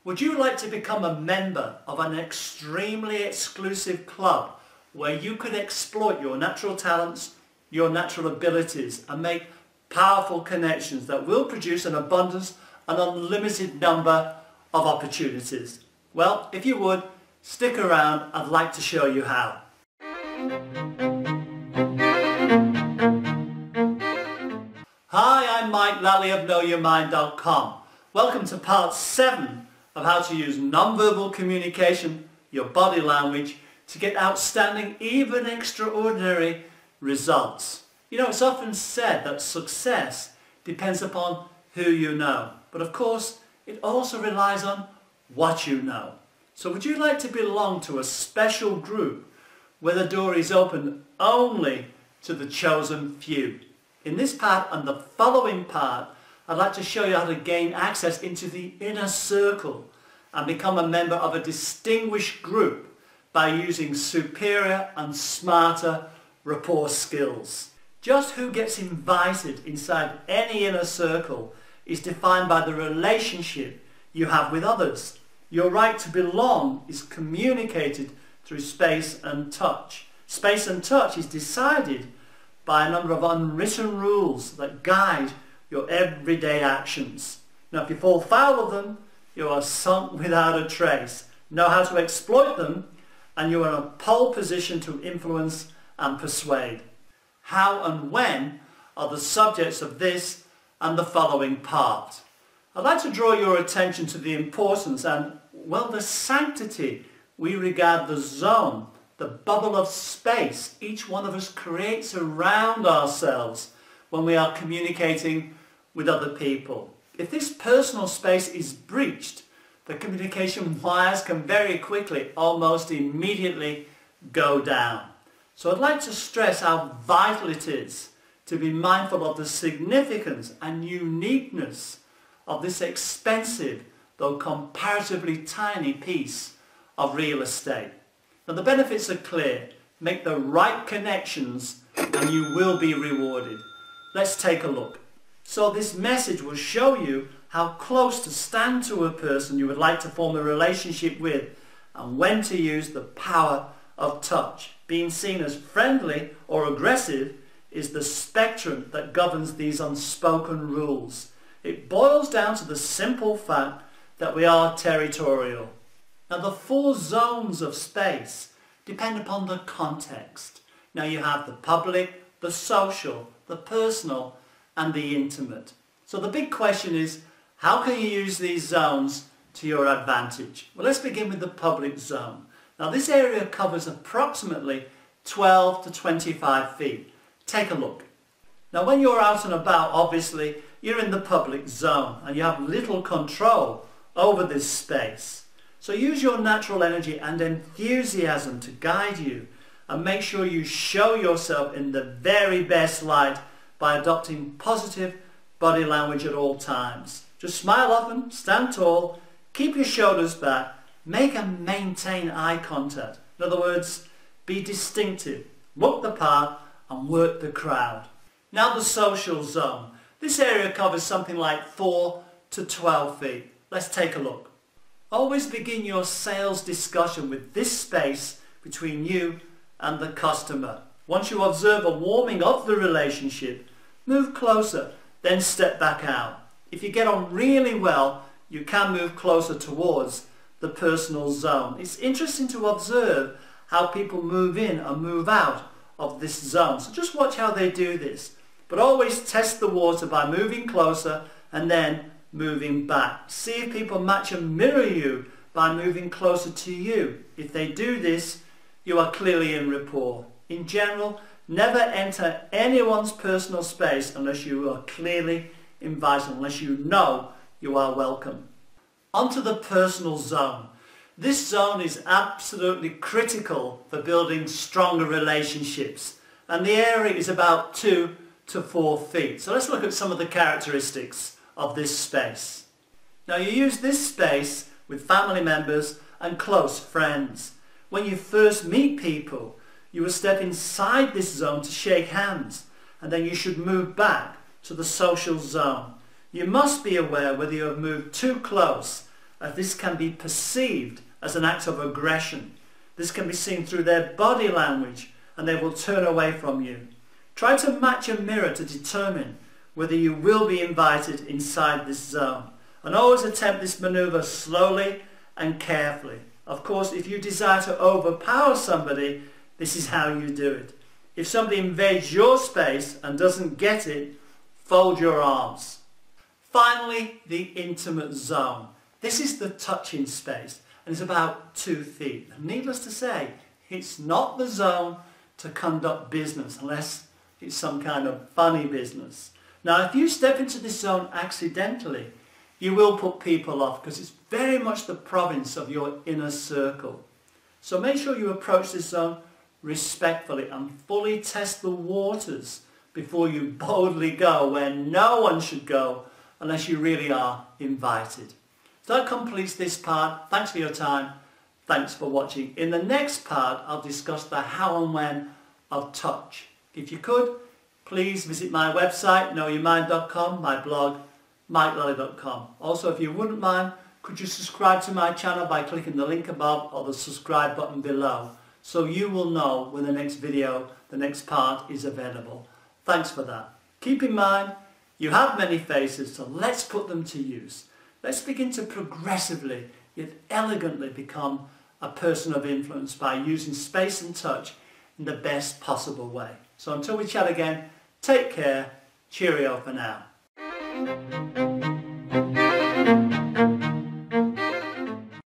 Would you like to become a member of an extremely exclusive club where you could exploit your natural talents, your natural abilities and make powerful connections that will produce an abundance, an unlimited number of opportunities? Well, if you would, stick around. I'd like to show you how. Hi, I'm Mike Lally of KnowYourMind.com. Welcome to part 7 of how to use non-verbal communication, your body language, to get outstanding, even extraordinary results. You know, it's often said that success depends upon who you know. But of course, it also relies on what you know. So would you like to belong to a special group where the door is open only to the chosen few? In this part and the following part, I'd like to show you how to gain access into the inner circle and become a member of a distinguished group by using superior and smarter rapport skills. Just who gets invited inside any inner circle is defined by the relationship you have with others. Your right to belong is communicated through space and touch. Space and touch is decided by a number of unwritten rules that guide your everyday actions. Now, if you fall foul of them, you are sunk without a trace. Know how to exploit them, and you are in a pole position to influence and persuade. How and when are the subjects of this and the following part. I'd like to draw your attention to the importance and, well, the sanctity we regard the zone, the bubble of space each one of us creates around ourselves when we are communicating with other people. If this personal space is breached, the communication wires can very quickly, almost immediately, go down. So I'd like to stress how vital it is to be mindful of the significance and uniqueness of this expensive, though comparatively tiny piece of real estate. Now, the benefits are clear. Make the right connections and you will be rewarded. Let's take a look. So this message will show you how close to stand to a person you would like to form a relationship with and when to use the power of touch. Being seen as friendly or aggressive is the spectrum that governs these unspoken rules. It boils down to the simple fact that we are territorial. Now, the 4 zones of space depend upon the context. Now, you have the public, the social, the personal, and the intimate. So the big question is, how can you use these zones to your advantage? Well, let's begin with the public zone. Now, this area covers approximately 12 to 25 feet. Take a look. Now, when you're out and about, obviously, you're in the public zone and you have little control over this space. So use your natural energy and enthusiasm to guide you and make sure you show yourself in the very best light by adopting positive body language at all times. Just smile often, stand tall, keep your shoulders back, make and maintain eye contact. In other words, be distinctive, look the part and work the crowd. Now the social zone. This area covers something like 4 to 12 feet. Let's take a look. Always begin your sales discussion with this space between you and the customer. Once you observe a warming of the relationship, move closer, then step back out. If you get on really well, you can move closer towards the personal zone. It's interesting to observe how people move in and move out of this zone. So just watch how they do this. But always test the water by moving closer and then moving back. See if people match and mirror you by moving closer to you. If they do this, you are clearly in rapport. In general, never enter anyone's personal space unless you are clearly invited, unless you know you are welcome. Onto the personal zone. This zone is absolutely critical for building stronger relationships, and the area is about 2 to 4 feet. So let's look at some of the characteristics of this space. Now, you use this space with family members and close friends. When you first meet people, you will step inside this zone to shake hands, and then you should move back to the social zone. You must be aware whether you have moved too close as this can be perceived as an act of aggression. This can be seen through their body language and they will turn away from you. Try to match a mirror to determine whether you will be invited inside this zone. And always attempt this maneuver slowly and carefully. Of course, if you desire to overpower somebody, this is how you do it. If somebody invades your space and doesn't get it, fold your arms. Finally, the intimate zone. This is the touching space and it's about 2 feet. And needless to say, it's not the zone to conduct business unless it's some kind of funny business. Now, if you step into this zone accidentally, you will put people off because it's very much the province of your inner circle. So make sure you approach this zone respectfully and fully test the waters before you boldly go where no one should go unless you really are invited. So that completes this part. Thanks for your time. Thanks for watching. In the next part, I'll discuss the how and when of touch. If you could, please visit my website, knowyourmind.com, my blog, MikeLally.com. Also, if you wouldn't mind, could you subscribe to my channel by clicking the link above or the subscribe button below, so you will know when the next video, the next part is available. Thanks for that. Keep in mind, you have many faces, so let's put them to use. Let's begin to progressively, yet elegantly become a person of influence by using space and touch in the best possible way. So until we chat again, take care. Cheerio for now.